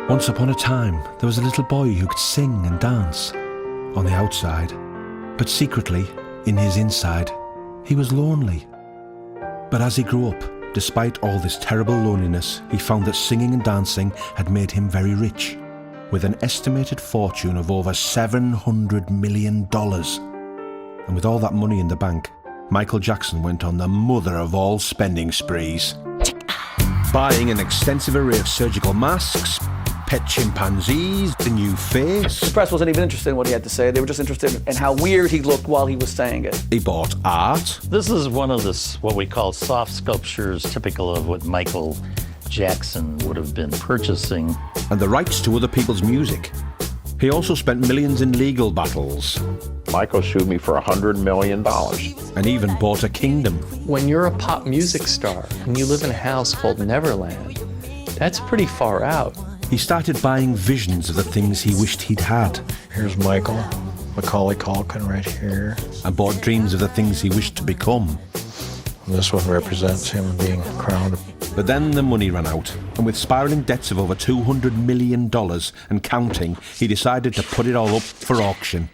Once upon a time, there was a little boy who could sing and dance on the outside, but secretly, in his inside, he was lonely. But as he grew up, despite all this terrible loneliness, he found that singing and dancing had made him very rich, with an estimated fortune of over $700 million. And with all that money in the bank, Michael Jackson went on the mother of all spending sprees, buying an extensive array of surgical masks, pet chimpanzees, the new face. The press wasn't even interested in what he had to say. They were just interested in how weird he looked while he was saying it. He bought art. This is one of what we call soft sculptures, typical of what Michael Jackson would have been purchasing. And the rights to other people's music. He also spent millions in legal battles. Michael sued me for $100 million. And even bought a kingdom. When you're a pop music star and you live in a house called Neverland, that's pretty far out. He started buying visions of the things he wished he'd had. Here's Michael, Macaulay Culkin right here. And bought dreams of the things he wished to become. And this one represents him being crowned. But then the money ran out, and with spiralling debts of over $200 million and counting, he decided to put it all up for auction.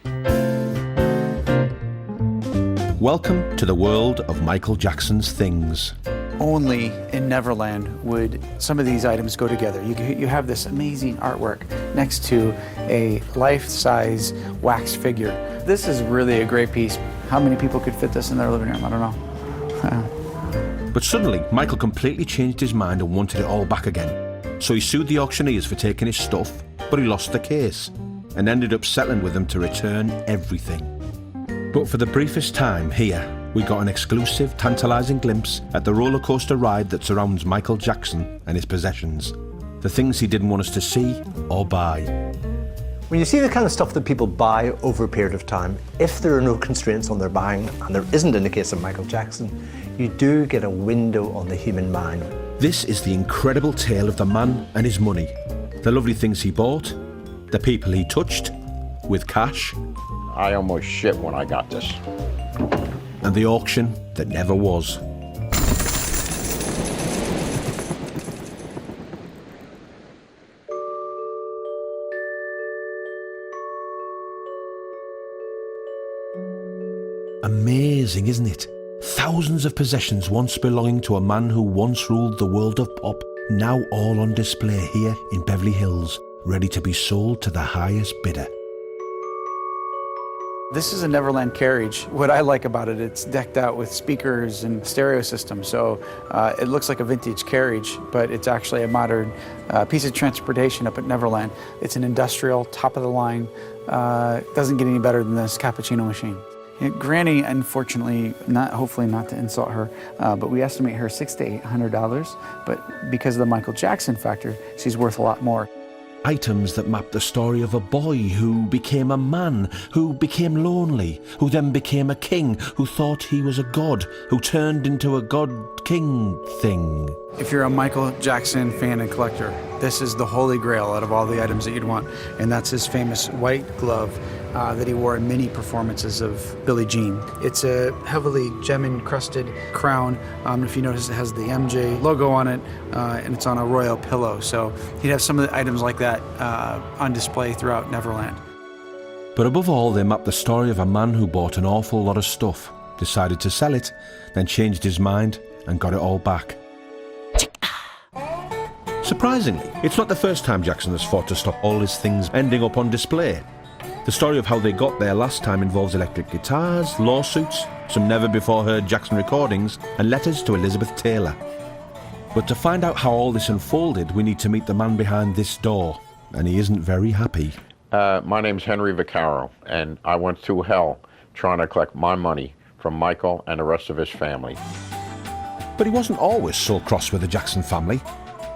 Welcome to the world of Michael Jackson's things. Only in Neverland would some of these items go together. You have this amazing artwork next to a life-size wax figure. This is really a great piece. How many people could fit this in their living room? I don't know. But suddenly, Michael completely changed his mind and wanted it all back again. So he sued the auctioneers for taking his stuff, but he lost the case and ended up settling with them to return everything. But for the briefest time here, we got an exclusive, tantalising glimpse at the roller coaster ride that surrounds Michael Jackson and his possessions. The things he didn't want us to see or buy. When you see the kind of stuff that people buy over a period of time, if there are no constraints on their buying, and there isn't in the case of Michael Jackson, you do get a window on the human mind. This is the incredible tale of the man and his money. The lovely things he bought, the people he touched, with cash. I almost shit when I got this. And the auction that never was. Amazing, isn't it? Thousands of possessions once belonging to a man who once ruled the world of pop, now all on display here in Beverly Hills, ready to be sold to the highest bidder. This is a Neverland carriage. What I like about it, it's decked out with speakers and stereo system. So it looks like a vintage carriage, but it's actually a modern piece of transportation up at Neverland. It's an industrial, top of the line. Doesn't get any better than this cappuccino machine. Granny, unfortunately, hopefully not to insult her, but we estimate her $600 to $800. But because of the Michael Jackson factor, she's worth a lot more. Items that map the story of a boy who became a man, who became lonely, who then became a king, who thought he was a god, who turned into a god-king thing. If you're a Michael Jackson fan and collector, this is the holy grail out of all the items that you'd want, and that's his famous white glove that he wore in many performances of Billie Jean. It's a heavily gem-encrusted crown. If you notice, it has the MJ logo on it, and it's on a royal pillow. So he'd have some of the items like that on display throughout Neverland. But above all, they map the story of a man who bought an awful lot of stuff, decided to sell it, then changed his mind and got it all back. Surprisingly, it's not the first time Jackson has fought to stop all his things ending up on display. The story of how they got there last time involves electric guitars, lawsuits, some never-before-heard Jackson recordings, and letters to Elizabeth Taylor. But to find out how all this unfolded, we need to meet the man behind this door, and he isn't very happy. My name's Henry Vaccaro, and I went through hell trying to collect my money from Michael and the rest of his family. But he wasn't always so cross with the Jackson family.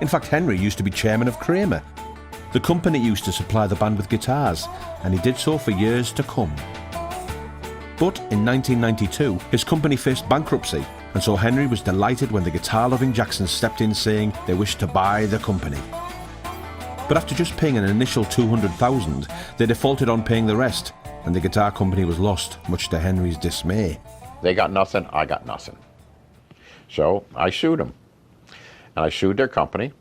In fact, Henry used to be chairman of Kramer. The company used to supply the band with guitars, and he did so for years to come. But in 1992, his company faced bankruptcy, and so Henry was delighted when the guitar-loving Jacksons stepped in saying they wished to buy the company. But after just paying an initial $200,000, they defaulted on paying the rest, and the guitar company was lost, much to Henry's dismay. They got nothing, I got nothing. So I sued them. And I sued their company,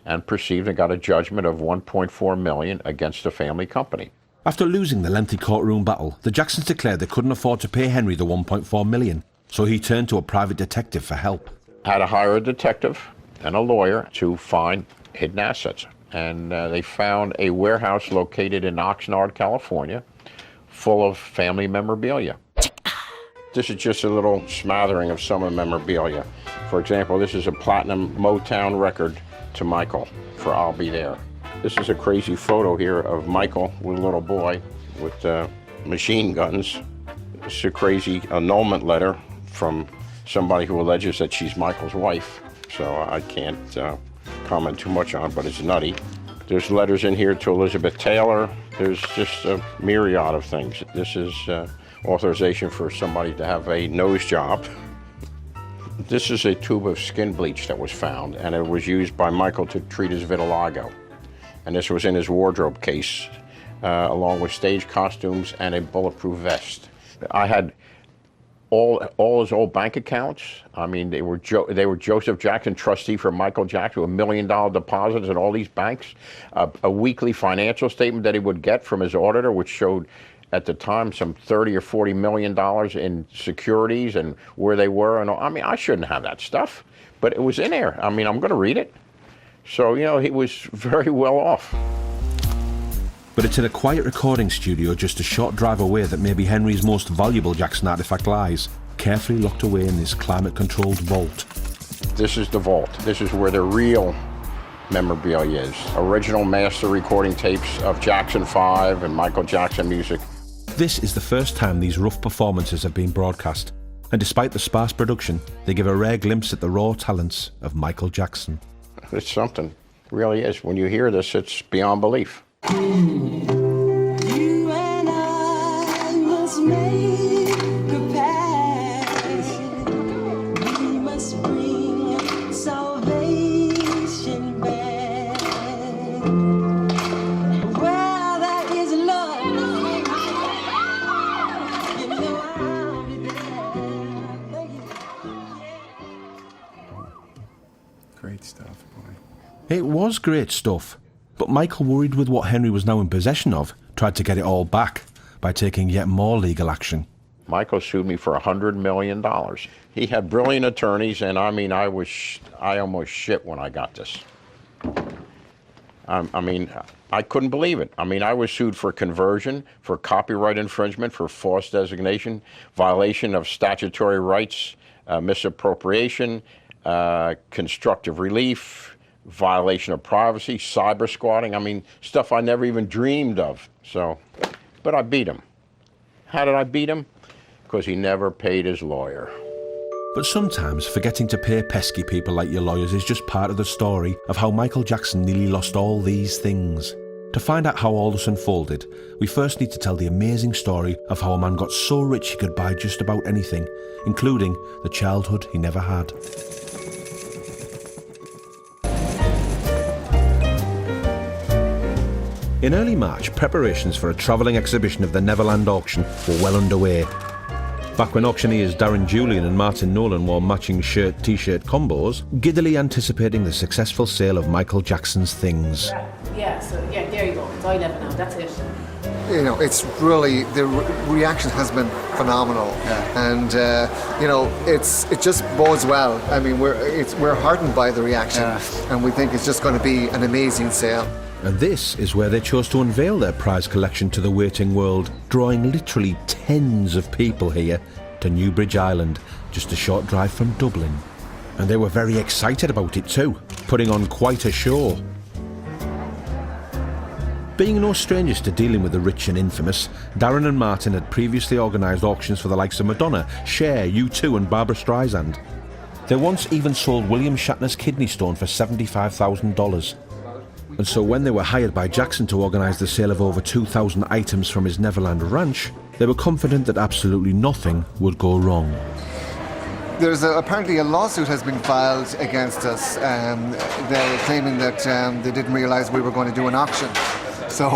and perceived and got a judgment of $1.4 million against the family company. After losing the lengthy courtroom battle, the Jacksons declared they couldn't afford to pay Henry the $1.4 million, so he turned to a private detective for help. Had to hire a detective and a lawyer to find hidden assets. And they found a warehouse located in Oxnard, California, full of family memorabilia. This is just a little smattering of some of the memorabilia. For example, this is a platinum Motown record to Michael for I'll Be There. This is a crazy photo here of Michael with a little boy with machine guns. This is a crazy annulment letter from somebody who alleges that she's Michael's wife. So I can't comment too much on it, but it's nutty. There's letters in here to Elizabeth Taylor. There's just a myriad of things. This is authorization for somebody to have a nose job. This is a tube of skin bleach that was found, and it was used by Michael to treat his vitiligo. And this was in his wardrobe case, along with stage costumes and a bulletproof vest. I had all his old bank accounts. I mean, they were Joseph Jackson, trustee for Michael Jackson, with $1 million deposits at all these banks. A weekly financial statement that he would get from his auditor, which showed at the time some $30 or $40 million in securities and where they were. And all. I mean, I shouldn't have that stuff, but it was in there. I mean, I'm going to read it. So, you know, he was very well off. But it's in a quiet recording studio just a short drive away that maybe Henry's most valuable Jackson artifact lies, carefully locked away in this climate-controlled vault. This is the vault. This is where the real memorabilia is. Original master recording tapes of Jackson 5 and Michael Jackson music. This is the first time these rough performances have been broadcast, and despite the sparse production, they give a rare glimpse at the raw talents of Michael Jackson. It's something, it really is. When you hear this, it's beyond belief. You and I must make a pact. We must bring salvation back. Where there is love, you know I'll be there. Thank you. Great stuff, boy. It was great stuff, but Michael, worried with what Henry was now in possession of, tried to get it all back by taking yet more legal action. Michael sued me for $100 million. He had brilliant attorneys, and I mean, I almost shit when I got this. I mean, I couldn't believe it. I mean, I was sued for conversion, for copyright infringement, for false designation, violation of statutory rights, misappropriation, constructive relief, violation of privacy, cyber squatting. I mean, stuff I never even dreamed of. So, but I beat him. How did I beat him? Because he never paid his lawyer. But sometimes forgetting to pay pesky people like your lawyers is just part of the story of how Michael Jackson nearly lost all these things. To find out how all this unfolded, we first need to tell the amazing story of how a man got so rich he could buy just about anything, including the childhood he never had. In early March, preparations for a travelling exhibition of the Neverland auction were well underway. Back when auctioneers Darren Julian and Martin Nolan wore matching shirt-t-shirt combos, giddily anticipating the successful sale of Michael Jackson's things. Yeah, there you go. It's I Never Know, that's it. You know, it's really, the reaction has been phenomenal. Yeah. And, you know, it just bodes well. I mean, we're heartened by the reaction, and we think it's just going to be an amazing sale. And this is where they chose to unveil their prize collection to the waiting world, drawing literally tens of people here to Newbridge Island, just a short drive from Dublin. And they were very excited about it too, putting on quite a show. Being no strangers to dealing with the rich and infamous, Darren and Martin had previously organised auctions for the likes of Madonna, Cher, U2 and Barbra Streisand. They once even sold William Shatner's kidney stone for $75,000. And so when they were hired by Jackson to organise the sale of over 2,000 items from his Neverland ranch, they were confident that absolutely nothing would go wrong. There's apparently a lawsuit has been filed against us. They're claiming that they didn't realise we were going to do an auction. So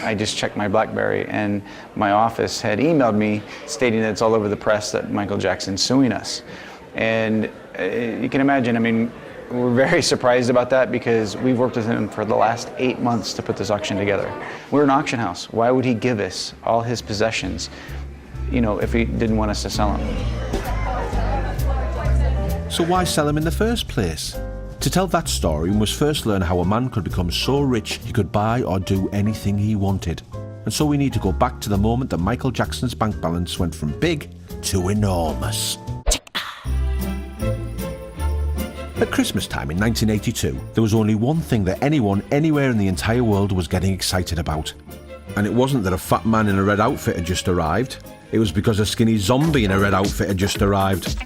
I just checked my BlackBerry, and my office had emailed me stating that it's all over the press that Michael Jackson's suing us. And you can imagine, I mean, We're very surprised about that because we've worked with him for the last 8 months to put this auction together. We're an auction house. Why would he give us all his possessions, if he didn't want us to sell them? So why sell him in the first place? To tell that story, we must first learn how a man could become so rich he could buy or do anything he wanted. And so we need to go back to the moment that Michael Jackson's bank balance went from big to enormous. At Christmas time in 1982, there was only one thing that anyone anywhere in the entire world was getting excited about. And it wasn't that a fat man in a red outfit had just arrived. It was because a skinny zombie in a red outfit had just arrived.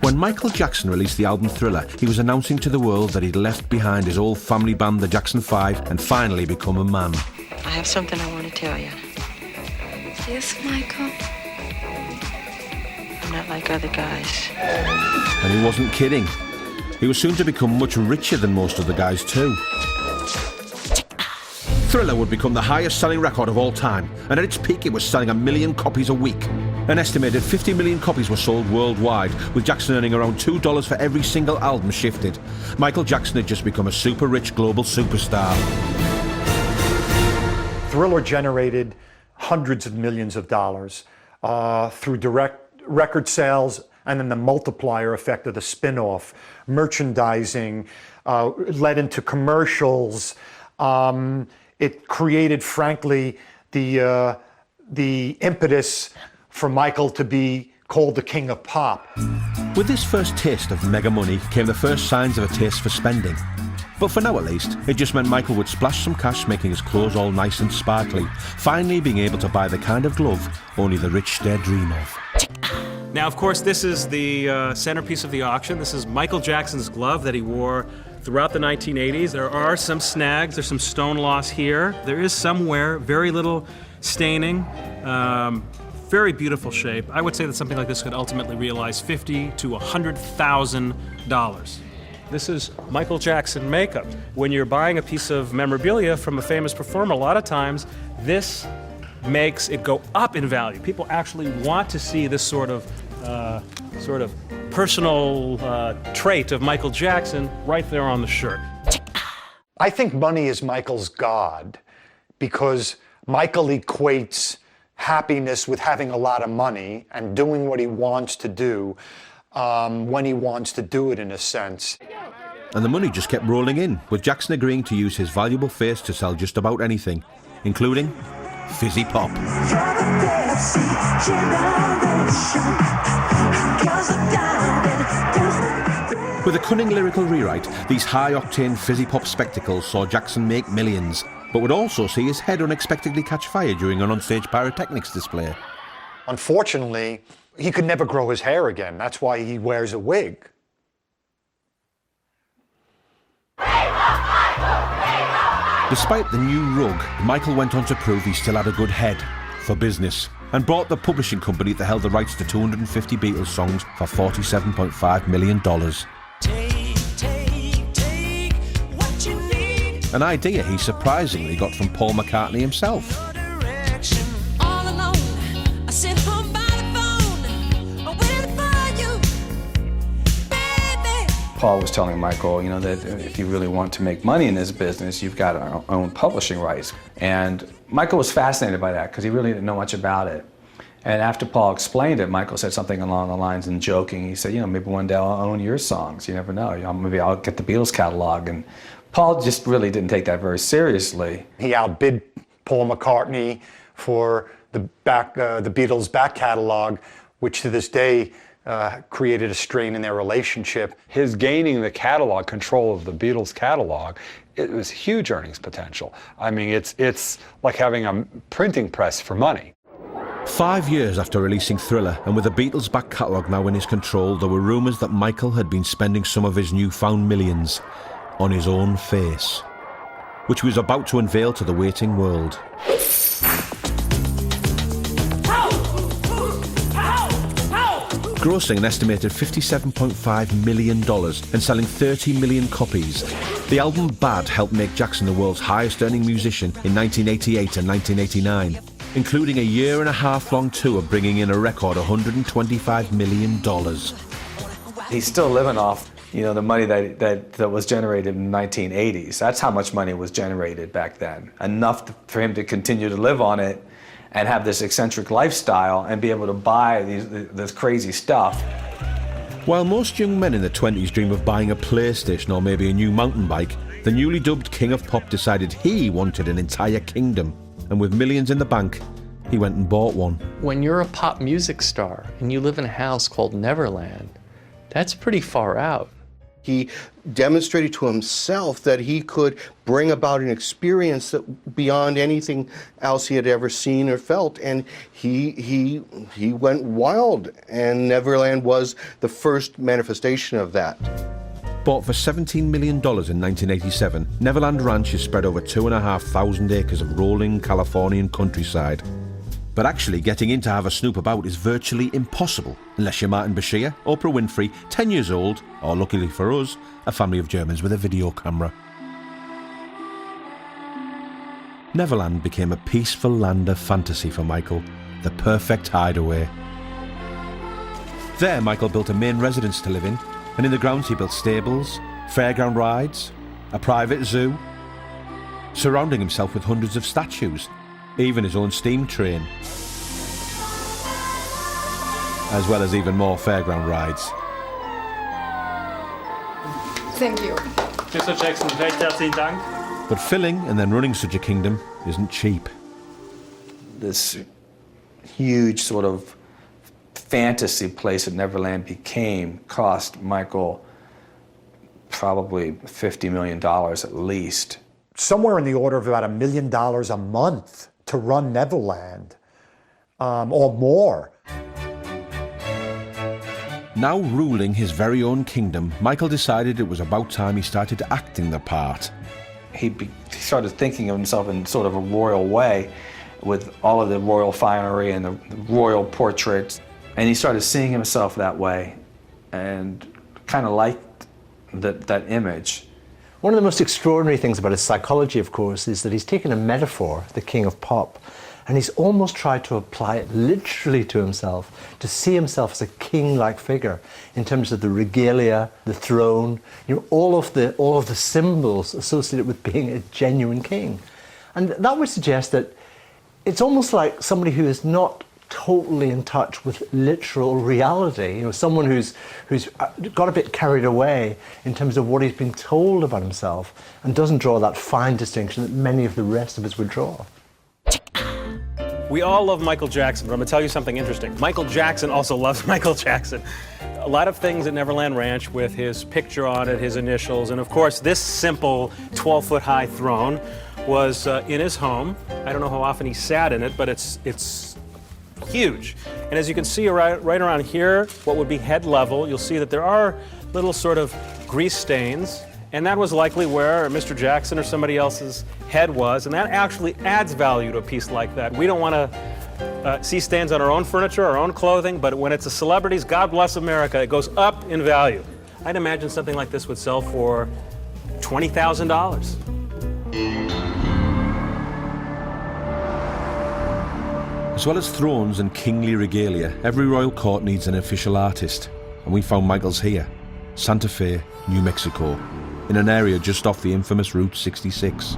When Michael Jackson released the album Thriller, he was announcing to the world that he'd left behind his old family band, the Jackson 5, and finally become a man. I have something I want to tell you. Yes, Michael? I'm not like other guys. And he wasn't kidding. He was soon to become much richer than most of the guys too. Thriller would become the highest selling record of all time, and at its peak it was selling 1 million copies a week. An estimated 50 million copies were sold worldwide, with Jackson earning around $2 for every single album shifted. Michael Jackson had just become a super rich global superstar. Thriller generated hundreds of millions of dollars through direct record sales, and then the multiplier effect of the spin-off, merchandising, led into commercials. It created, frankly, the impetus for Michael to be called the king of pop. With this first taste of mega money came the first signs of a taste for spending. But for now at least, it just meant Michael would splash some cash making his clothes all nice and sparkly, finally being able to buy the kind of glove only the rich dare dream of. Now, of course, this is the centerpiece of the auction. This is Michael Jackson's glove that he wore throughout the 1980s. There are some snags, there's some stone loss here. There is some wear, very little staining, very beautiful shape. I would say that something like this could ultimately realize $50,000 to $100,000. This is Michael Jackson makeup. When you're buying a piece of memorabilia from a famous performer, a lot of times this makes it go up in value. People actually want to see this sort of personal trait of Michael Jackson right there on the shirt. I think money is Michael's god because Michael equates happiness with having a lot of money and doing what he wants to do when he wants to do it, in a sense. And the money just kept rolling in, with Jackson agreeing to use his valuable face to sell just about anything, including fizzy pop. With a cunning lyrical rewrite, these high-octane fizzy pop spectacles saw Jackson make millions, but would also see his head unexpectedly catch fire during an onstage pyrotechnics display. Unfortunately, he could never grow his hair again. That's why he wears a wig. Despite the new rug, Michael went on to prove he still had a good head for business and bought the publishing company that held the rights to 250 Beatles songs for $47.5 million. An idea he surprisingly got from Paul McCartney himself. Paul was telling Michael, that if you really want to make money in this business, you've got to own publishing rights. And Michael was fascinated by that because he really didn't know much about it. And after Paul explained it, Michael said something along the lines, and joking, he said, maybe one day I'll own your songs. You never know. Maybe I'll get the Beatles catalog. And Paul just really didn't take that very seriously. He outbid Paul McCartney for the Beatles' back catalog, which to this day created a strain in their relationship. His gaining the catalog, control of the Beatles catalog, it was huge earnings potential. I mean, it's like having a printing press for money. 5 years after releasing Thriller, and with the Beatles' back catalogue now in his control, there were rumours that Michael had been spending some of his newfound millions on his own face, which he was about to unveil to the waiting world. Grossing an estimated $57.5 million and selling 30 million copies, the album Bad helped make Jackson the world's highest-earning musician in 1988 and 1989, including a year-and-a-half-long tour bringing in a record $125 million. He's still living off You know, the money that was generated in the 1980s. That's how much money was generated back then. Enough for him to continue to live on it and have this eccentric lifestyle and be able to buy this crazy stuff. While most young men in their 20s dream of buying a PlayStation or maybe a new mountain bike, the newly dubbed King of Pop decided he wanted an entire kingdom. And with millions in the bank, he went and bought one. When you're a pop music star and you live in a house called Neverland, that's pretty far out. He demonstrated to himself that he could bring about an experience that beyond anything else he had ever seen or felt, and he went wild, and Neverland was the first manifestation of that. Bought for $17 million in 1987, Neverland Ranch is spread over 2,500 acres of rolling Californian countryside. But actually getting in to have a snoop about is virtually impossible, unless you're Martin Bashir, Oprah Winfrey, 10 years old, or luckily for us, a family of Germans with a video camera. Neverland became a peaceful land of fantasy for Michael, the perfect hideaway. There, Michael built a main residence to live in, and in the grounds he built stables, fairground rides, a private zoo, surrounding himself with hundreds of statues, even his own steam train, as well as even more fairground rides. Thank you. Mr. Jackson, recht herzlichen Dank. But filling and then running such a kingdom isn't cheap. This huge sort of fantasy place that Neverland became cost Michael probably $50 million at least. Somewhere in the order of about $1 million a month to run Neverland, or more. Now ruling his very own kingdom, Michael decided it was about time he started acting the part. He started thinking of himself in sort of a royal way, with all of the royal finery and the royal portraits, and he started seeing himself that way and kind of liked that image. One of the most extraordinary things about his psychology, of course, is that he's taken a metaphor, the King of Pop, and he's almost tried to apply it literally to himself, to see himself as a king-like figure in terms of the regalia, the throne, you know, all of the symbols associated with being a genuine king. And that would suggest that it's almost like somebody who is not totally in touch with literal reality, you know, someone who's got a bit carried away in terms of what he's been told about himself and doesn't draw that fine distinction that many of the rest of us would draw. We all love Michael Jackson, but I'm going to tell you something interesting. Michael Jackson also loves Michael Jackson. A lot of things at Neverland Ranch with his picture on it, his initials, and of course this simple 12-foot-high throne was in his home. I don't know how often he sat in it, but it's huge. And as you can see right around here, what would be head level, you'll see that there are little sort of grease stains, and that was likely where Mr. Jackson or somebody else's head was, and that actually adds value to a piece like that. We don't want to see stains on our own furniture, our own clothing, but when it's a celebrity's, God bless America, it goes up in value. I'd imagine something like this would sell for $20,000. As well as thrones and kingly regalia, every royal court needs an official artist, and we found Michael's here, Santa Fe, New Mexico, in an area just off the infamous Route 66.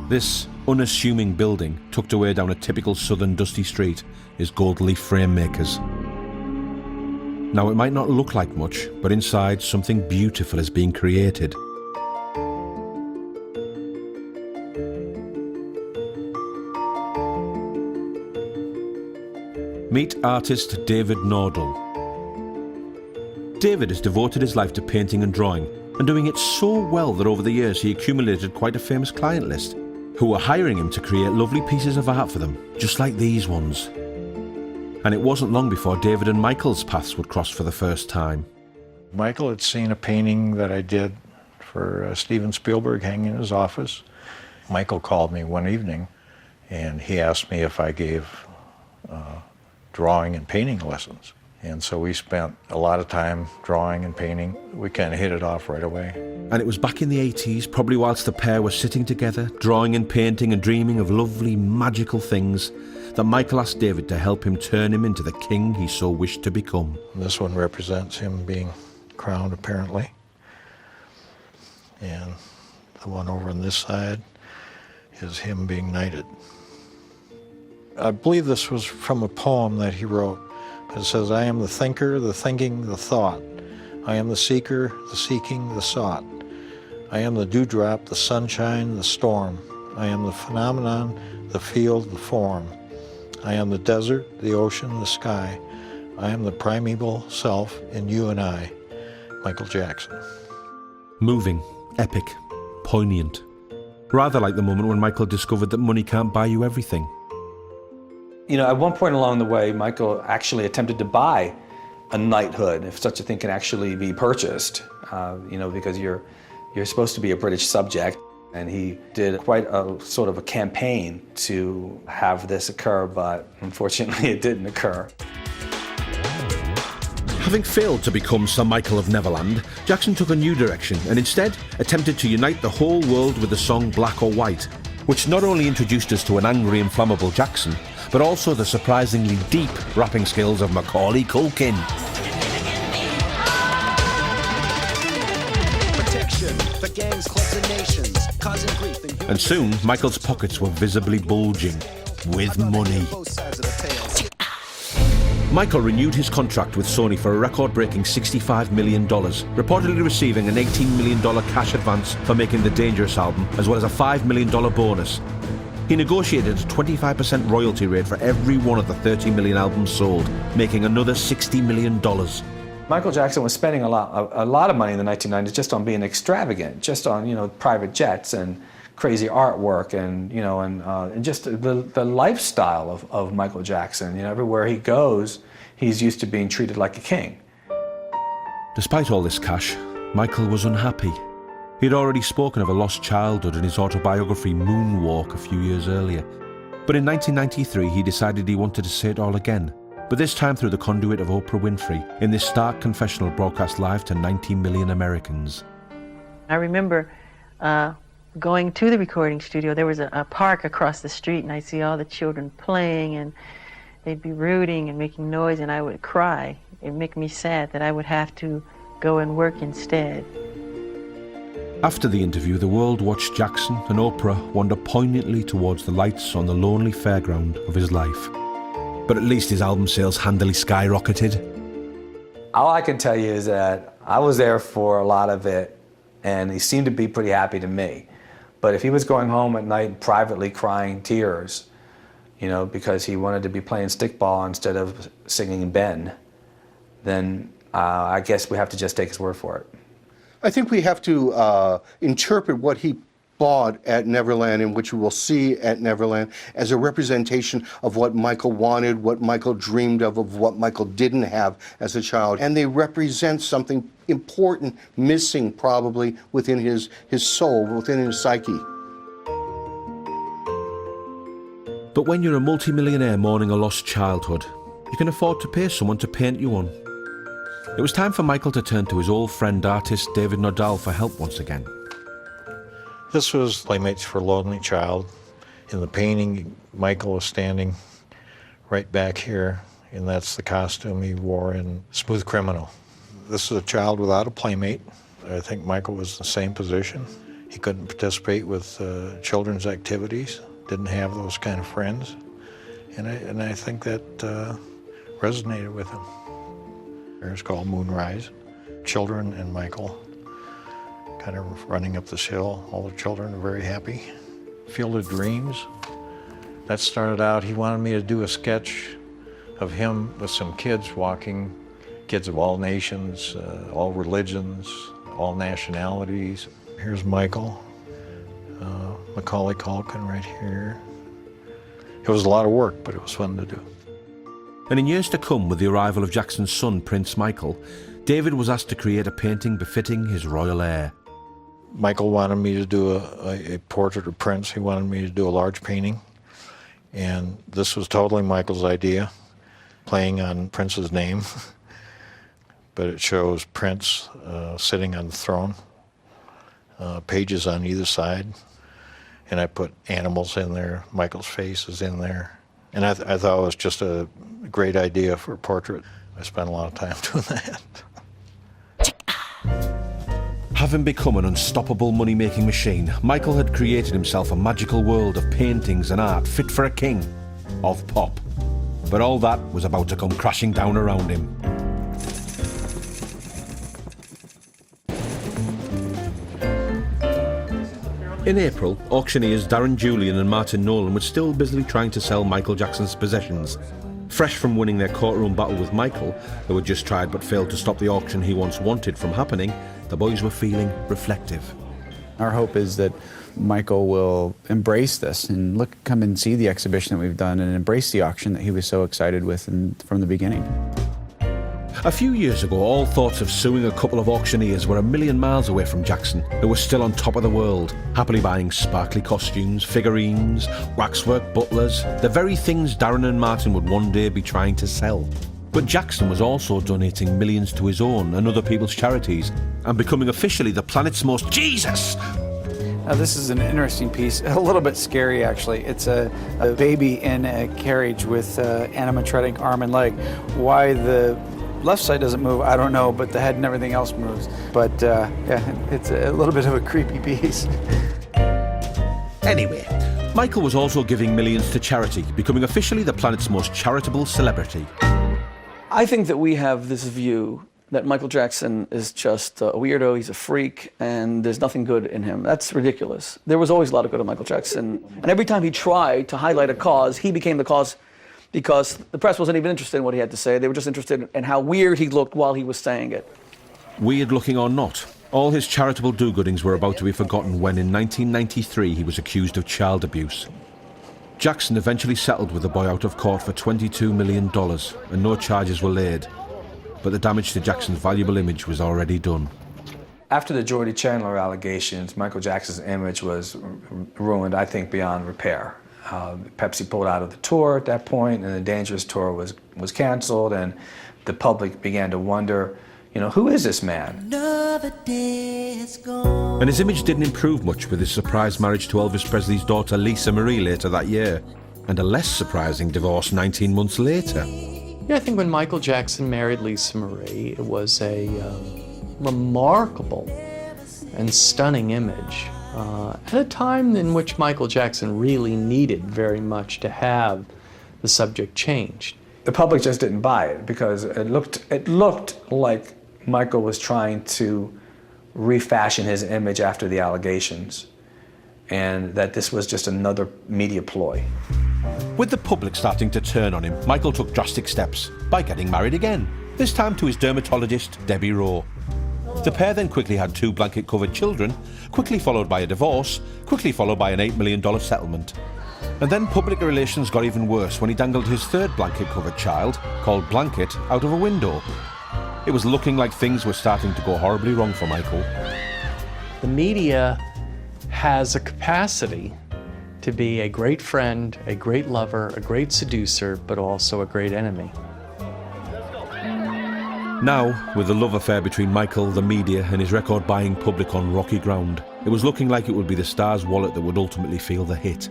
This unassuming building, tucked away down a typical southern dusty street, is Gold Leaf Frame Makers. Now, it might not look like much, but inside something beautiful is being created. Meet artist David Nordell. David has devoted his life to painting and drawing, and doing it so well that over the years he accumulated quite a famous client list, who were hiring him to create lovely pieces of art for them, just like these ones. And it wasn't long before David and Michael's paths would cross for the first time. Michael had seen a painting that I did for Steven Spielberg hanging in his office. Michael called me one evening and he asked me if I gave drawing and painting lessons. And so we spent a lot of time drawing and painting. We kind of hit it off right away. And it was back in the 80s, probably whilst the pair were sitting together, drawing and painting and dreaming of lovely, magical things, that Michael asked David to help him turn him into the king he so wished to become. This one represents him being crowned, apparently. And the one over on this side is him being knighted. I believe this was from a poem that he wrote. It says, I am the thinker, the thinking, the thought. I am the seeker, the seeking, the sought. I am the dewdrop, the sunshine, the storm. I am the phenomenon, the field, the form. I am the desert, the ocean, the sky. I am the primeval self in you and I. Michael Jackson. Moving, epic, poignant. Rather like the moment when Michael discovered that money can't buy you everything. You know, at one point along the way, Michael actually attempted to buy a knighthood, if such a thing can actually be purchased, you know, because you're supposed to be a British subject. And he did quite a sort of a campaign to have this occur, but unfortunately it didn't occur. Having failed to become Sir Michael of Neverland, Jackson took a new direction and instead attempted to unite the whole world with the song Black or White, which not only introduced us to an angry and flammable Jackson, but also the surprisingly deep rapping skills of Macaulay Culkin. And soon, Michael's pockets were visibly bulging with money. Michael renewed his contract with Sony for a record-breaking $65 million, reportedly receiving an $18 million cash advance for making the Dangerous album, as well as a $5 million bonus. He negotiated a 25% royalty rate for every one of the 30 million albums sold, making another $60 million. Michael Jackson was spending a lot of money in the 1990s just on being extravagant, just on, you know, private jets and crazy artwork and, you know, and just the lifestyle of Michael Jackson. You know, everywhere he goes, he's used to being treated like a king. Despite all this cash, Michael was unhappy. He'd already spoken of a lost childhood in his autobiography Moonwalk a few years earlier. But in 1993, he decided he wanted to say it all again, but this time through the conduit of Oprah Winfrey in this stark confessional broadcast live to 90 million Americans. I remember going to the recording studio. There was a park across the street, and I'd see all the children playing, and they'd be rooting and making noise, and I would cry. It would make me sad that I would have to go and work instead. After the interview, the world watched Jackson and Oprah wander poignantly towards the lights on the lonely fairground of his life. But at least his album sales handily skyrocketed. All I can tell you is that I was there for a lot of it, and he seemed to be pretty happy to me. But if he was going home at night privately crying tears, you know, because he wanted to be playing stickball instead of singing Ben, then I guess we have to just take his word for it. I think we have to interpret what he bought at Neverland and which we will see at Neverland as a representation of what Michael wanted, what Michael dreamed of what Michael didn't have as a child. And they represent something important, missing probably within his soul, within his psyche. But when you're a multimillionaire mourning a lost childhood, you can afford to pay someone to paint you one. It was time for Michael to turn to his old friend artist David Nodal for help once again. This was Playmates for a Lonely Child. In the painting, Michael is standing right back here, and that's the costume he wore in Smooth Criminal. This is a child without a playmate. I think Michael was in the same position. He couldn't participate with children's activities, didn't have those kind of friends, and I think that resonated with him. It's called Moonrise. Children and Michael kind of running up this hill. All the children are very happy. Field of Dreams. That started out, he wanted me to do a sketch of him with some kids walking, kids of all nations, all religions, all nationalities. Here's Michael, Macaulay Culkin right here. It was a lot of work, but it was fun to do. And in years to come, with the arrival of Jackson's son, Prince Michael, David was asked to create a painting befitting his royal heir. Michael wanted me to do a portrait of Prince. He wanted me to do a large painting. And this was totally Michael's idea, playing on Prince's name. But it shows Prince sitting on the throne, pages on either side. And I put animals in there. Michael's face is in there. And I thought it was just a great idea for a portrait. I spent a lot of time doing that. Having become an unstoppable money-making machine, Michael had created himself a magical world of paintings and art fit for a king of pop. But all that was about to come crashing down around him. In April, auctioneers Darren Julian and Martin Nolan were still busily trying to sell Michael Jackson's possessions. Fresh from winning their courtroom battle with Michael, who had just tried but failed to stop the auction he once wanted from happening, the boys were feeling reflective. Our hope is that Michael will embrace this and come and see the exhibition that we've done and embrace the auction that he was so excited with from the beginning. A few years ago, all thoughts of suing a couple of auctioneers were a million miles away from Jackson, who was still on top of the world, happily buying sparkly costumes, figurines, waxwork butlers, the very things Darren and Martin would one day be trying to sell. But Jackson was also donating millions to his own and other people's charities, and becoming officially the planet's most Jesus! Now this is an interesting piece, a little bit scary actually. It's a baby in a carriage with animatronic arm and leg. Why the left side doesn't move, I don't know, but the head and everything else moves. But yeah, it's a little bit of a creepy piece. Anyway, Michael was also giving millions to charity, becoming officially the planet's most charitable celebrity. I think that we have this view that Michael Jackson is just a weirdo, he's a freak, and there's nothing good in him. That's ridiculous. There was always a lot of good in Michael Jackson. And every time he tried to highlight a cause, he became the cause because the press wasn't even interested in what he had to say. They were just interested in how weird he looked while he was saying it. Weird looking or not, all his charitable do-goodings were about to be forgotten when in 1993 he was accused of child abuse. Jackson eventually settled with the boy out of court for $22 million and no charges were laid. But the damage to Jackson's valuable image was already done. After the Jordy Chandler allegations, Michael Jackson's image was ruined, I think, beyond repair. Pepsi pulled out of the tour at that point, and the Dangerous tour was canceled, and the public began to wonder, you know, who is this man? And his image didn't improve much with his surprise marriage to Elvis Presley's daughter Lisa Marie later that year, and a less surprising divorce 19 months later. Yeah, I think when Michael Jackson married Lisa Marie, it was a remarkable and stunning image at a time in which Michael Jackson really needed very much to have the subject changed. The public just didn't buy it because it looked like Michael was trying to refashion his image after the allegations, and that this was just another media ploy. With the public starting to turn on him, Michael took drastic steps by getting married again, this time to his dermatologist, Debbie Rowe. The pair then quickly had 2 blanket-covered children, quickly followed by a divorce, quickly followed by an $8 million settlement. And then public relations got even worse when he dangled his 3rd blanket-covered child, called Blanket, out of a window. It was looking like things were starting to go horribly wrong for Michael. The media has a capacity to be a great friend, a great lover, a great seducer, but also a great enemy. Now, with the love affair between Michael, the media, and his record-buying public on rocky ground, it was looking like it would be the star's wallet that would ultimately feel the hit.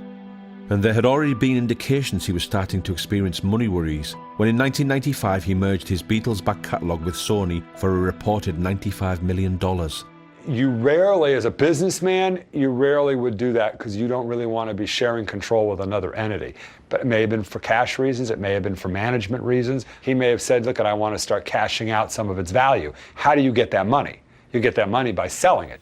And there had already been indications he was starting to experience money worries, when in 1995 he merged his Beatles back catalogue with Sony for a reported $95 million. You rarely, as a businessman, you rarely would do that because you don't really want to be sharing control with another entity. But it may have been for cash reasons, it may have been for management reasons. He may have said, look, I want to start cashing out some of its value. How do you get that money? You get that money by selling it.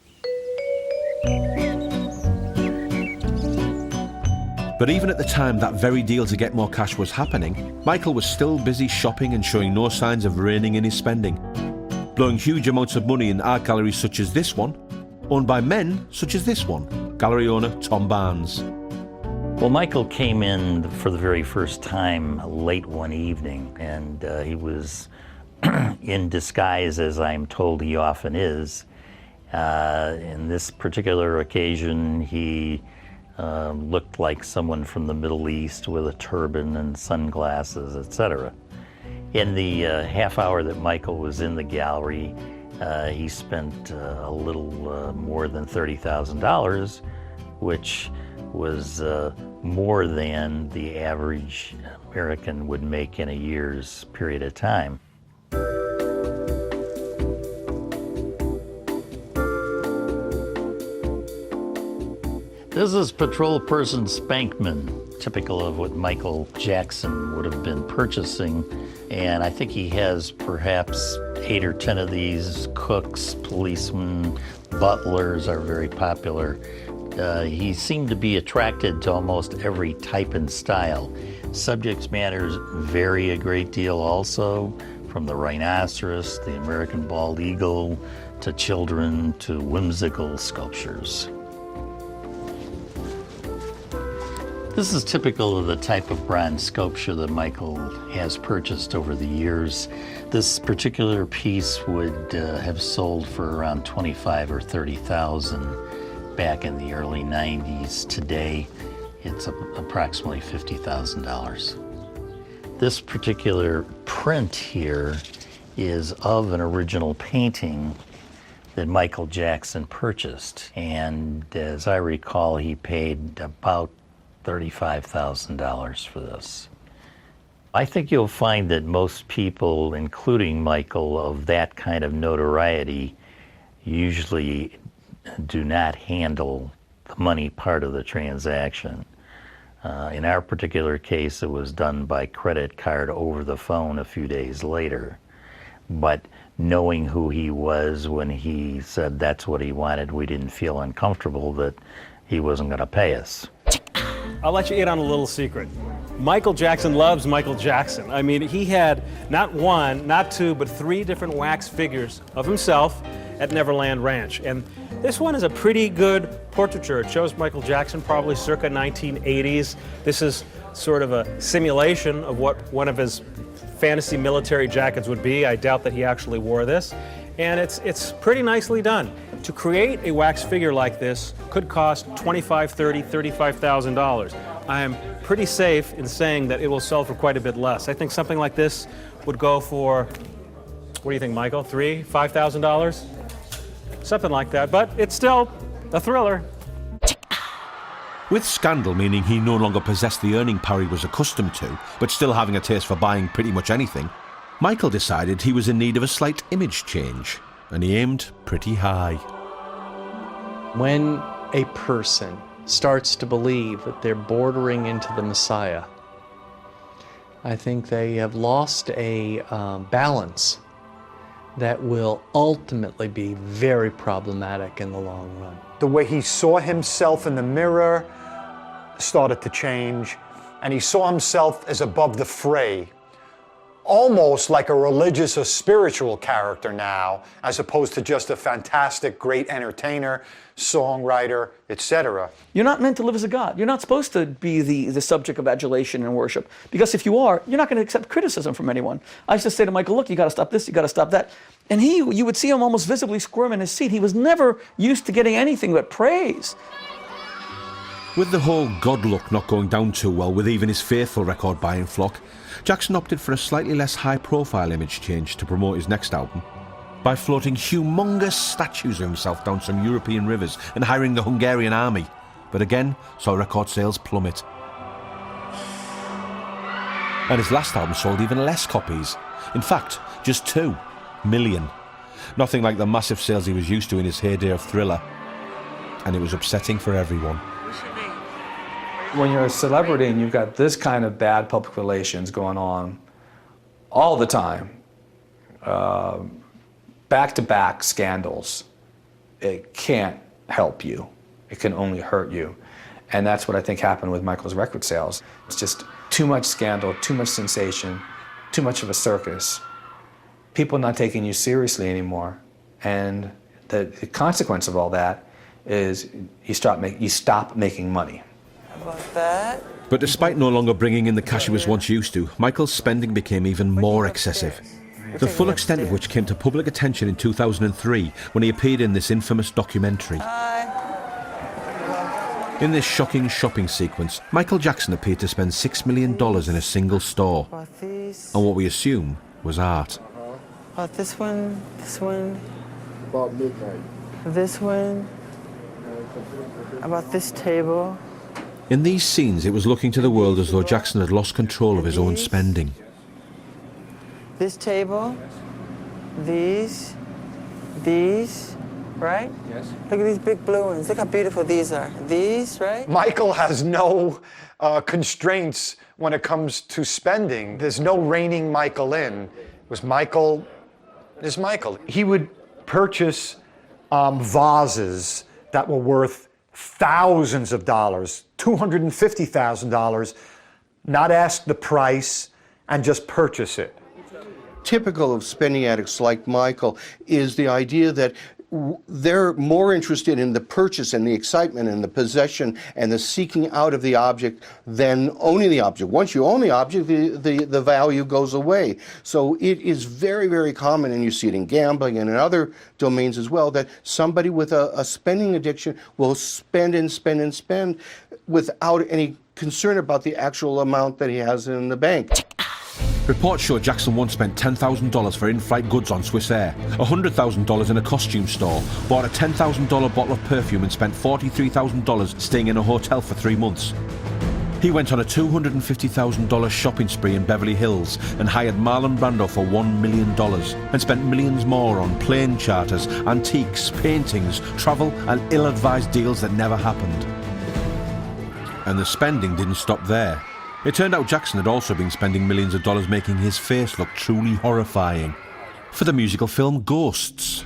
But even at the time that very deal to get more cash was happening, Michael was still busy shopping and showing no signs of reining in his spending, blowing huge amounts of money in art galleries such as this one, owned by men such as this one, gallery owner Tom Barnes. Well, Michael came in for the very first time late one evening, and he was in disguise, as I'm told he often is. In this particular occasion, he looked like someone from the Middle East with a turban and sunglasses, etc. In the half hour that Michael was in the gallery, he spent a little more than $30,000, which was more than the average American would make in a year's period of time. This is Patrol Person Spankman, typical of what Michael Jackson would have been purchasing. And I think he has perhaps 8 or 10 of these. Cooks, policemen, butlers are very popular. He seemed to be attracted to almost every type and style. Subject matters vary a great deal also, from the rhinoceros, the American bald eagle, to children, to whimsical sculptures. This is typical of the type of bronze sculpture that Michael has purchased over the years. This particular piece would have sold for around $25,000 or $30,000 back in the early 90s. Today, it's approximately $50,000. This particular print here is of an original painting that Michael Jackson purchased. And as I recall, he paid about $35,000 for this. I think you'll find that most people, including Michael, of that kind of notoriety, usually do not handle the money part of the transaction. In our particular case, it was done by credit card over the phone a few days later. But knowing who he was when he said that's what he wanted, we didn't feel uncomfortable that he wasn't going to pay us. I'll let you in on a little secret. Michael Jackson loves Michael Jackson. I mean, he had not 1, not 2, but 3 different wax figures of himself at Neverland Ranch. And this one is a pretty good portraiture. It shows Michael Jackson probably circa 1980s. This is sort of a simulation of what one of his fantasy military jackets would be. I doubt that he actually wore this. And it's pretty nicely done. To create a wax figure like this could cost $25,000, $30,000, $35,000. I am pretty safe in saying that it will sell for quite a bit less. I think something like this would go for, what do you think, Michael? $3,000, $5,000? Something like that, but it's still a thriller. With scandal meaning he no longer possessed the earning power he was accustomed to, but still having a taste for buying pretty much anything, Michael decided he was in need of a slight image change, and he aimed pretty high. When a person starts to believe that they're bordering into the Messiah, I think they have lost a balance that will ultimately be very problematic in the long run. The way he saw himself in the mirror started to change, and he saw himself as above the fray, almost like a religious or spiritual character now, as opposed to just a fantastic, great entertainer, songwriter, etc. You're not meant to live as a god. You're not supposed to be the subject of adulation and worship. Because if you are, you're not going to accept criticism from anyone. I used to say to Michael, look, you got to stop this, you got to stop that. And you would see him almost visibly squirm in his seat. He was never used to getting anything but praise. With the whole God look not going down too well with even his faithful record-buying flock, Jackson opted for a slightly less high-profile image change to promote his next album by floating humongous statues of himself down some European rivers and hiring the Hungarian army, but again saw record sales plummet. And his last album sold even less copies. In fact, just 2 million. Nothing like the massive sales he was used to in his heyday of Thriller. And it was upsetting for everyone. When you're a celebrity and you've got this kind of bad public relations going on all the time, back-to-back scandals, it can't help you. It can only hurt you. And that's what I think happened with Michael's record sales. It's just too much scandal, too much sensation, too much of a circus. People not taking you seriously anymore. And the consequence of all that is you stop making money. About that. But despite no longer bringing in the cash he was once used to, Michael's spending became even more excessive. The full extent of which came to public attention in 2003 when he appeared in this infamous documentary. In this shocking shopping sequence, Michael Jackson appeared to spend $6 million in a single store, and what we assume was art. About this one, About midnight. this one, about this table. In these scenes, it was looking to the world as though Jackson had lost control of his own spending. This table, these, right? Yes. Look at these big blue ones. Look how beautiful these are. These, right? Michael has no constraints when it comes to spending. There's no reining Michael in. It was Michael is Michael. He would purchase vases that were worth thousands of dollars, $250,000, not ask the price and just purchase it. Typical of spending addicts like Michael is the idea that they're more interested in the purchase and the excitement and the possession and the seeking out of the object than owning the object. Once you own the object, the value goes away. So it is very, very common, and you see it in gambling and in other domains as well, that somebody with a spending addiction will spend and spend and spend without any concern about the actual amount that he has in the bank. Reports show Jackson once spent $10,000 for in-flight goods on Swiss Air, $100,000 in a costume store, bought a $10,000 bottle of perfume and spent $43,000 staying in a hotel for 3 months. He went on a $250,000 shopping spree in Beverly Hills and hired Marlon Brando for $1 million and spent millions more on plane charters, antiques, paintings, travel and ill-advised deals that never happened. And the spending didn't stop there. It turned out Jackson had also been spending millions of dollars making his face look truly horrifying for the musical film Ghosts.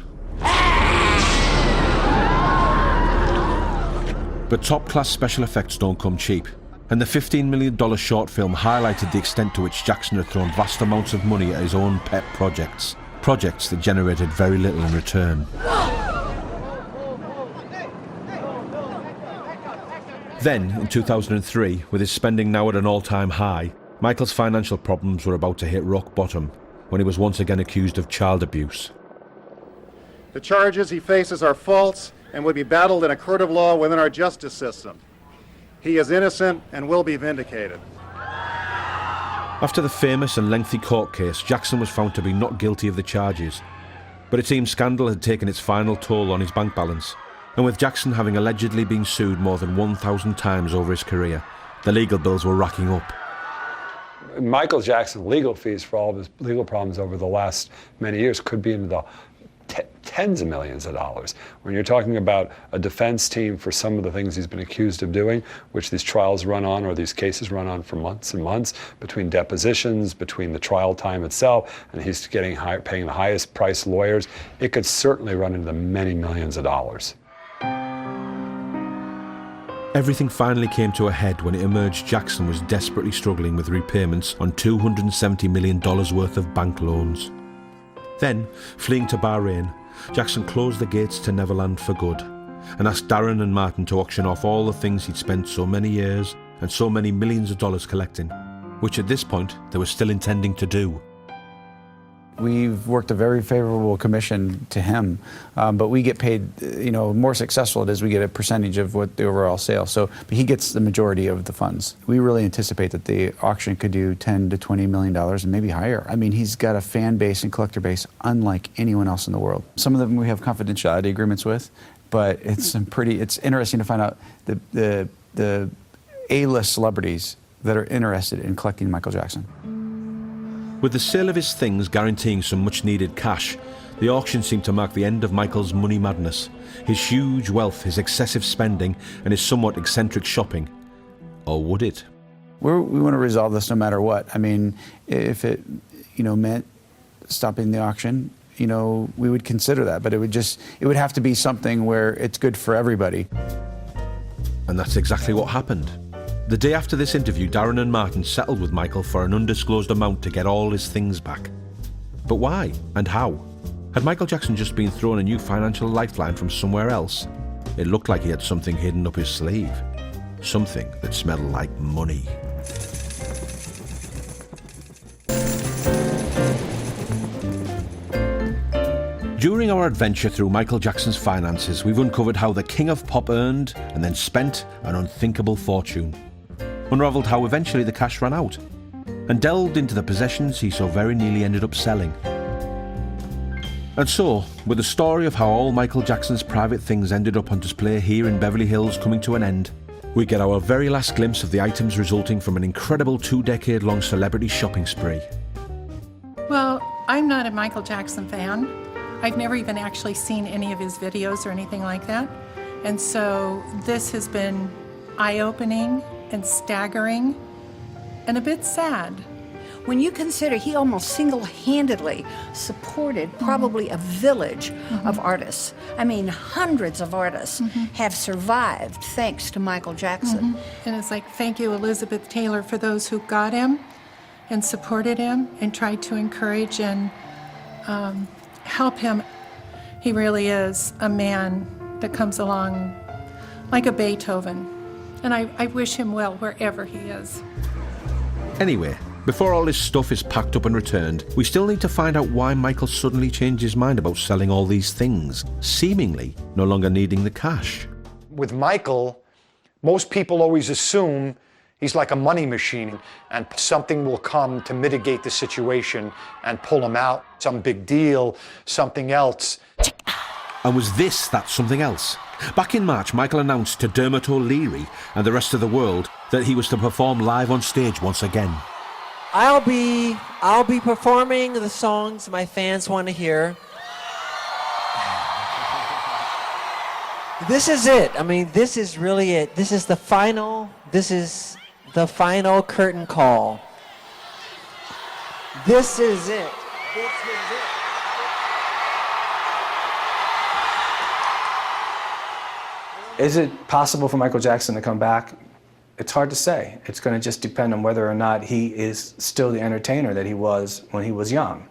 But top-class special effects don't come cheap, and the $15 million short film highlighted the extent to which Jackson had thrown vast amounts of money at his own pet projects that generated very little in return. Then, in 2003, with his spending now at an all-time high, Michael's financial problems were about to hit rock bottom when he was once again accused of child abuse. The charges he faces are false and would be battled in a court of law within our justice system. He is innocent and will be vindicated. After the famous and lengthy court case, Jackson was found to be not guilty of the charges, but it seems scandal had taken its final toll on his bank balance. And with Jackson having allegedly been sued more than 1,000 times over his career, the legal bills were racking up. Michael Jackson's legal fees for all of his legal problems over the last many years could be into the tens of millions of dollars. When you're talking about a defense team for some of the things he's been accused of doing, which these trials run on or these cases run on for months and months, between depositions, between the trial time itself, and he's paying the highest priced lawyers, it could certainly run into the many millions of dollars. Everything finally came to a head when it emerged Jackson was desperately struggling with repayments on $270 million worth of bank loans. Then, fleeing to Bahrain, Jackson closed the gates to Neverland for good and asked Darren and Martin to auction off all the things he'd spent so many years and so many millions of dollars collecting, which at this point they were still intending to do. We've worked a very favorable commission to him, but we get paid, more successful it is, we get a percentage of what the overall sale. So he gets the majority of the funds. We really anticipate that the auction could do $10 to $20 million and maybe higher. I mean, he's got a fan base and collector base unlike anyone else in the world. Some of them we have confidentiality agreements with, but it's interesting to find out the A-list celebrities that are interested in collecting Michael Jackson. With the sale of his things guaranteeing some much-needed cash, the auction seemed to mark the end of Michael's money madness, his huge wealth, his excessive spending, and his somewhat eccentric shopping. Or would it? We want to resolve this no matter what. I mean, if it, meant stopping the auction, we would consider that, but it would have to be something where it's good for everybody. And that's exactly what happened. The day after this interview, Darren and Martin settled with Michael for an undisclosed amount to get all his things back. But why and how? Had Michael Jackson just been thrown a new financial lifeline from somewhere else? It looked like he had something hidden up his sleeve. Something that smelled like money. During our adventure through Michael Jackson's finances, we've uncovered how the King of Pop earned and then spent an unthinkable fortune. Unravelled how eventually the cash ran out, and delved into the possessions he so very nearly ended up selling. And so, with the story of how all Michael Jackson's private things ended up on display here in Beverly Hills coming to an end, we get our very last glimpse of the items resulting from an incredible 2-decade-long celebrity shopping spree. Well, I'm not a Michael Jackson fan. I've never even actually seen any of his videos or anything like that. And so this has been eye-opening and staggering and a bit sad. When you consider he almost single-handedly supported probably a village of artists. I mean, hundreds of artists have survived thanks to Michael Jackson. And it's like, thank you, Elizabeth Taylor, for those who got him and supported him and tried to encourage and help him. He really is a man that comes along like a Beethoven. And I wish him well wherever he is. Anyway, before all this stuff is packed up and returned, we still need to find out why Michael suddenly changed his mind about selling all these things, seemingly no longer needing the cash. With Michael, most people always assume he's like a money machine and something will come to mitigate the situation and pull him out. Some big deal, something else. And was this that something else? Back in March, Michael announced to Dermot O'Leary and the rest of the world that he was to perform live on stage once again. I'll be performing the songs my fans want to hear. This is it. I mean, this is really it. This is the final curtain call. This is it. This is it. Is it possible for Michael Jackson to come back? It's hard to say. It's going to just depend on whether or not he is still the entertainer that he was when he was young.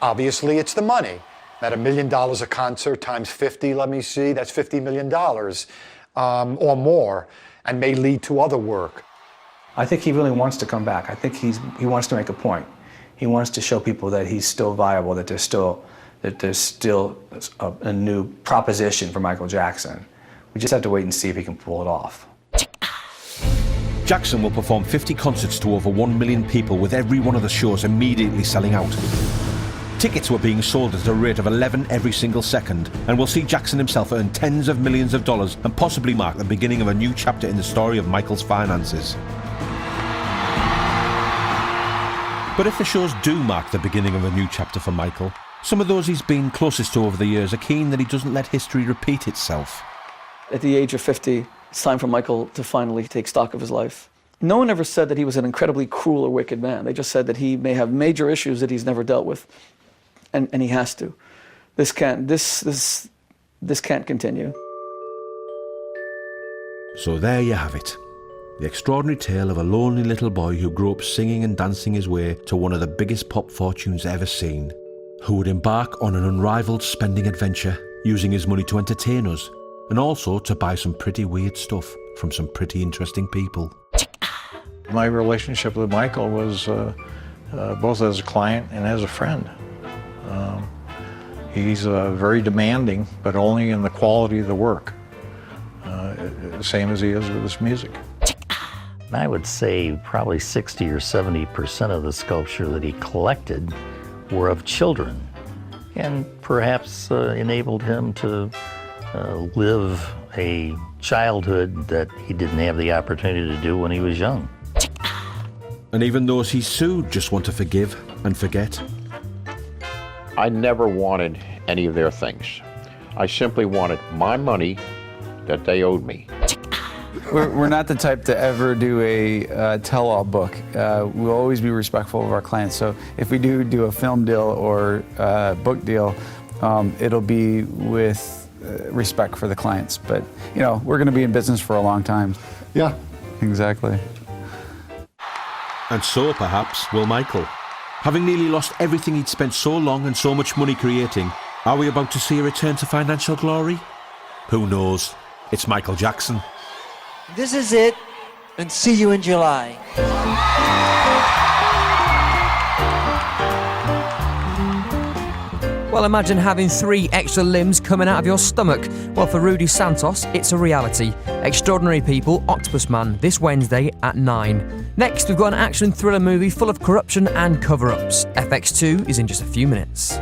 Obviously, it's the money. At $1 million a concert times 50, let me see, that's $50 million or more, and may lead to other work. I think he really wants to come back. I think he wants to make a point. He wants to show people that he's still viable, that there's still a new proposition for Michael Jackson. We just have to wait and see if he can pull it off. Jackson will perform 50 concerts to over 1 million people, with every one of the shows immediately selling out. Tickets were being sold at a rate of 11 every single second, and we'll see Jackson himself earn tens of millions of dollars and possibly mark the beginning of a new chapter in the story of Michael's finances. But if the shows do mark the beginning of a new chapter for Michael, some of those he's been closest to over the years are keen that he doesn't let history repeat itself. At the age of 50, it's time for Michael to finally take stock of his life. No one ever said that he was an incredibly cruel or wicked man. They just said that he may have major issues that he's never dealt with, and he has to. This can't continue. So there you have it. The extraordinary tale of a lonely little boy who grew up singing and dancing his way to one of the biggest pop fortunes ever seen, who would embark on an unrivaled spending adventure, using his money to entertain us, and also to buy some pretty weird stuff from some pretty interesting people. My relationship with Michael was both as a client and as a friend. He's very demanding, but only in the quality of the work, same as he is with his music. I would say probably 60 or 70% of the sculpture that he collected were of children, and perhaps enabled him to live a childhood that he didn't have the opportunity to do when he was young. And even those he sued just want to forgive and forget. I never wanted any of their things. I simply wanted my money that they owed me. We're not the type to ever do a tell-all book. We'll always be respectful of our clients. So if we do a film deal or a book deal, it'll be with respect for the clients. But, you know, we're going to be in business for a long time. Yeah. Exactly. And so, perhaps, will Michael. Having nearly lost everything he'd spent so long and so much money creating, are we about to see a return to financial glory? Who knows? It's Michael Jackson. This is it, and see you in July. Well, imagine having 3 extra limbs coming out of your stomach. Well, for Rudy Santos, it's a reality. Extraordinary People, Octopus Man, this Wednesday at 9. Next, we've got an action thriller movie full of corruption and cover-ups. FX2 is in just a few minutes.